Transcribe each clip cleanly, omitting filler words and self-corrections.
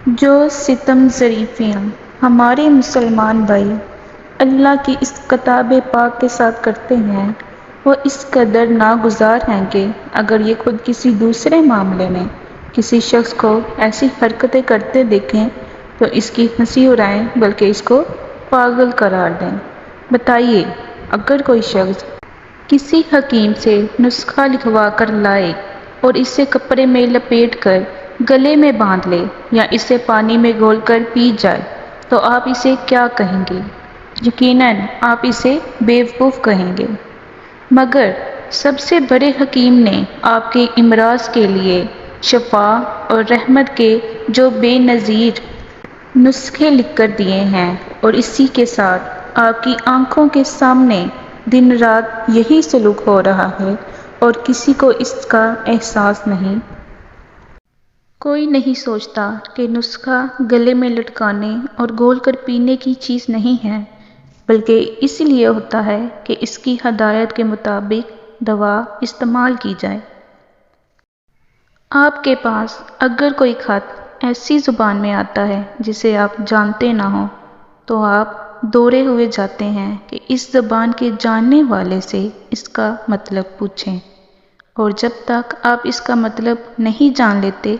جو ستم ظریفیاں ہمارے مسلمان بھائی اللہ کی اس کتاب پاک کے ساتھ کرتے ہیں وہ اس قدر ناگزار ہیں کہ اگر یہ خود کسی دوسرے معاملے میں کسی شخص کو ایسی حرکتیں کرتے دیکھیں تو اس کی ہنسی اڑائیں بلکہ اس کو پاگل قرار دیں۔ بتائیے، اگر کوئی شخص کسی حکیم سے نسخہ لکھوا کر لائے اور اسے کپڑے میں لپیٹ کر گلے میں باندھ لے یا اسے پانی میں گھول کر پی جائے تو آپ اسے کیا کہیں گے؟ یقیناً آپ اسے بیوقوف کہیں گے۔ مگر سب سے بڑے حکیم نے آپ کے امراض کے لیے شفا اور رحمت کے جو بے نظیر نسخے لکھ کر دیے ہیں، اور اسی کے ساتھ آپ کی آنکھوں کے سامنے دن رات یہی سلوک ہو رہا ہے اور کسی کو اس کا احساس نہیں۔ کوئی نہیں سوچتا کہ نسخہ گلے میں لٹکانے اور گھول کر پینے کی چیز نہیں ہے، بلکہ اس لیے ہوتا ہے کہ اس کی ہدایت کے مطابق دوا استعمال کی جائے۔ آپ کے پاس اگر کوئی خط ایسی زبان میں آتا ہے جسے آپ جانتے نہ ہوں تو آپ دوڑے ہوئے جاتے ہیں کہ اس زبان کے جاننے والے سے اس کا مطلب پوچھیں، اور جب تک آپ اس کا مطلب نہیں جان لیتے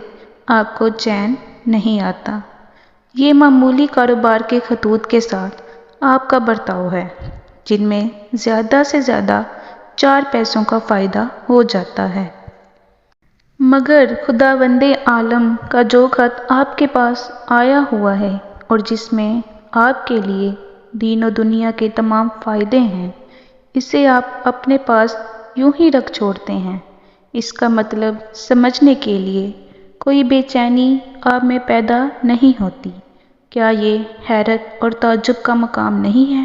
آپ کو چین نہیں آتا۔ یہ معمولی کاروبار کے خطوط کے ساتھ آپ کا برتاؤ ہے جن میں زیادہ سے زیادہ 4 پیسوں کا فائدہ ہو جاتا ہے۔ مگر خداوند عالم کا جو خط آپ کے پاس آیا ہوا ہے اور جس میں آپ کے لیے دین و دنیا کے تمام فائدے ہیں، اسے آپ اپنے پاس یوں ہی رکھ چھوڑتے ہیں۔ اس کا مطلب سمجھنے کے لیے کوئی بے چینی آپ میں پیدا نہیں ہوتی۔ کیا یہ حیرت اور تعجب کا مقام نہیں ہے؟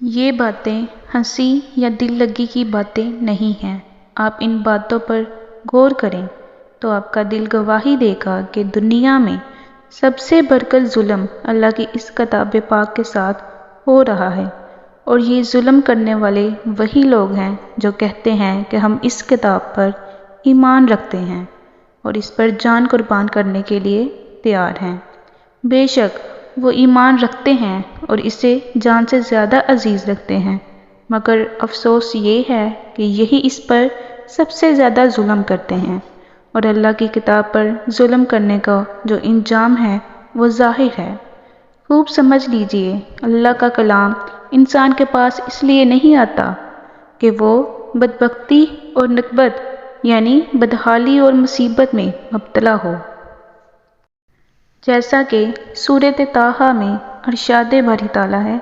یہ باتیں ہنسی یا دل لگی کی باتیں نہیں ہیں۔ آپ ان باتوں پر غور کریں تو آپ کا دل گواہی دے گا کہ دنیا میں سب سے بڑھ کر ظلم اللہ کی اس کتاب پاک کے ساتھ ہو رہا ہے، اور یہ ظلم کرنے والے وہی لوگ ہیں جو کہتے ہیں کہ ہم اس کتاب پر ایمان رکھتے ہیں اور اس پر جان قربان کرنے کے لیے تیار ہیں۔ بے شک وہ ایمان رکھتے ہیں اور اسے جان سے زیادہ عزیز رکھتے ہیں، مگر افسوس یہ ہے کہ یہی اس پر سب سے زیادہ ظلم کرتے ہیں، اور اللہ کی کتاب پر ظلم کرنے کا جو انجام ہے وہ ظاہر ہے۔ خوب سمجھ لیجئے، اللہ کا کلام انسان کے پاس اس لیے نہیں آتا کہ وہ بدبختی اور نکبت یعنی بدحالی اور مصیبت میں مبتلا ہو۔ جیسا کہ سورۃ طٰہٰ میں ارشاد باری تعالیٰ ہے،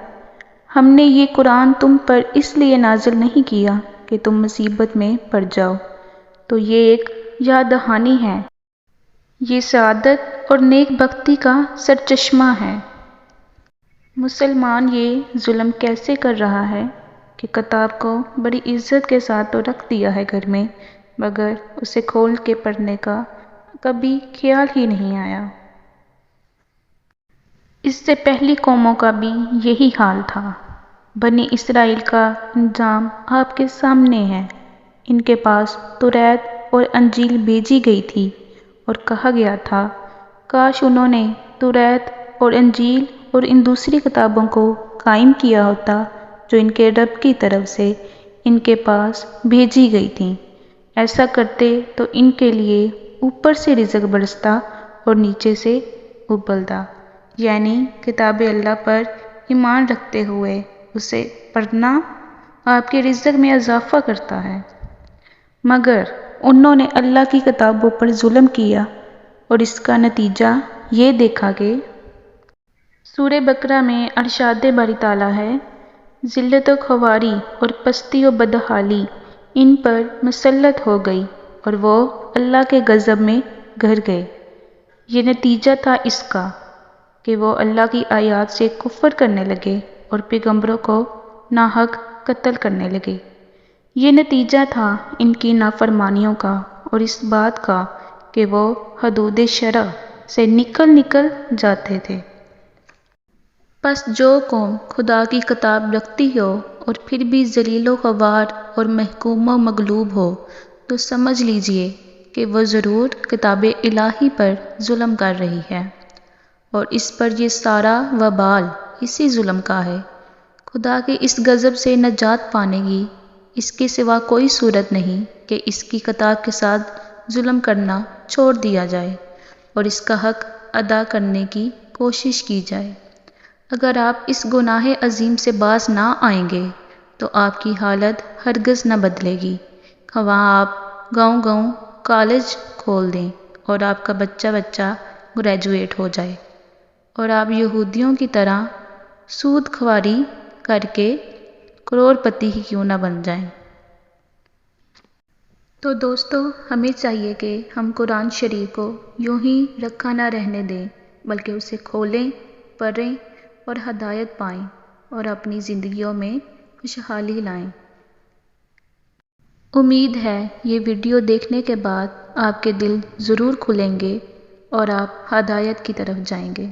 ہم نے یہ قرآن تم پر اس لیے نازل نہیں کیا کہ تم مصیبت میں پڑ جاؤ۔ تو یہ ایک یاد دہانی ہے، یہ سعادت اور نیک بختی کا سرچشمہ ہے۔ مسلمان یہ ظلم کیسے کر رہا ہے کہ کتاب کو بڑی عزت کے ساتھ تو رکھ دیا ہے گھر میں، مگر اسے کھول کے پڑھنے کا کبھی خیال ہی نہیں آیا۔ اس سے پہلی قوموں کا بھی یہی حال تھا۔ بنی اسرائیل کا انجام آپ کے سامنے ہے۔ ان کے پاس توریت اور انجیل بھیجی گئی تھی اور کہا گیا تھا کاش انہوں نے توریت اور انجیل اور ان دوسری کتابوں کو قائم کیا ہوتا جو ان کے رب کی طرف سے ان کے پاس بھیجی گئی تھیں۔ ایسا کرتے تو ان کے لیے اوپر سے رزق برستا اور نیچے سے ابلتا، یعنی کتاب اللہ پر ایمان رکھتے ہوئے اسے پڑھنا آپ کے رزق میں اضافہ کرتا ہے۔ مگر انہوں نے اللہ کی کتابوں پر ظلم کیا اور اس کا نتیجہ یہ دیکھا کہ سورہ بقرہ میں ارشاد باری تعالیٰ ہے، ذلت و خواری اور پستی و بدحالی ان پر مسلط ہو گئی اور وہ اللہ کے غضب میں گھر گئے۔ یہ نتیجہ تھا اس کا کہ وہ اللہ کی آیات سے کفر کرنے لگے اور پیغمبروں کو ناحق قتل کرنے لگے۔ یہ نتیجہ تھا ان کی نافرمانیوں کا اور اس بات کا کہ وہ حدود شرع سے نکل جاتے تھے۔ پس جو قوم خدا کی کتاب رکھتی ہو اور پھر بھی ذلیل و خوار اور محکوم و مغلوب ہو تو سمجھ لیجئے کہ وہ ضرور کتاب الہی پر ظلم کر رہی ہے، اور اس پر یہ سارا وبال اسی ظلم کا ہے۔ خدا کے اس غضب سے نجات پانے کی اس کے سوا کوئی صورت نہیں کہ اس کی کتاب کے ساتھ ظلم کرنا چھوڑ دیا جائے اور اس کا حق ادا کرنے کی کوشش کی جائے۔ اگر آپ اس گناہ عظیم سے باز نہ آئیں گے تو آپ کی حالت ہرگز نہ بدلے گی، خواہ آپ گاؤں کالج کھول دیں اور آپ کا بچہ گریجویٹ ہو جائے اور آپ یہودیوں کی طرح سود خواری کر کے کروڑ پتی ہی کیوں نہ بن جائیں۔ تو دوستو، ہمیں چاہیے کہ ہم قرآن شریف کو یوں ہی رکھا نہ رہنے دیں، بلکہ اسے کھولیں، پڑھیں اور ہدایت پائیں اور اپنی زندگیوں میں خوشحالی لائیں۔ امید ہے یہ ویڈیو دیکھنے کے بعد آپ کے دل ضرور کھلیں گے اور آپ ہدایت کی طرف جائیں گے۔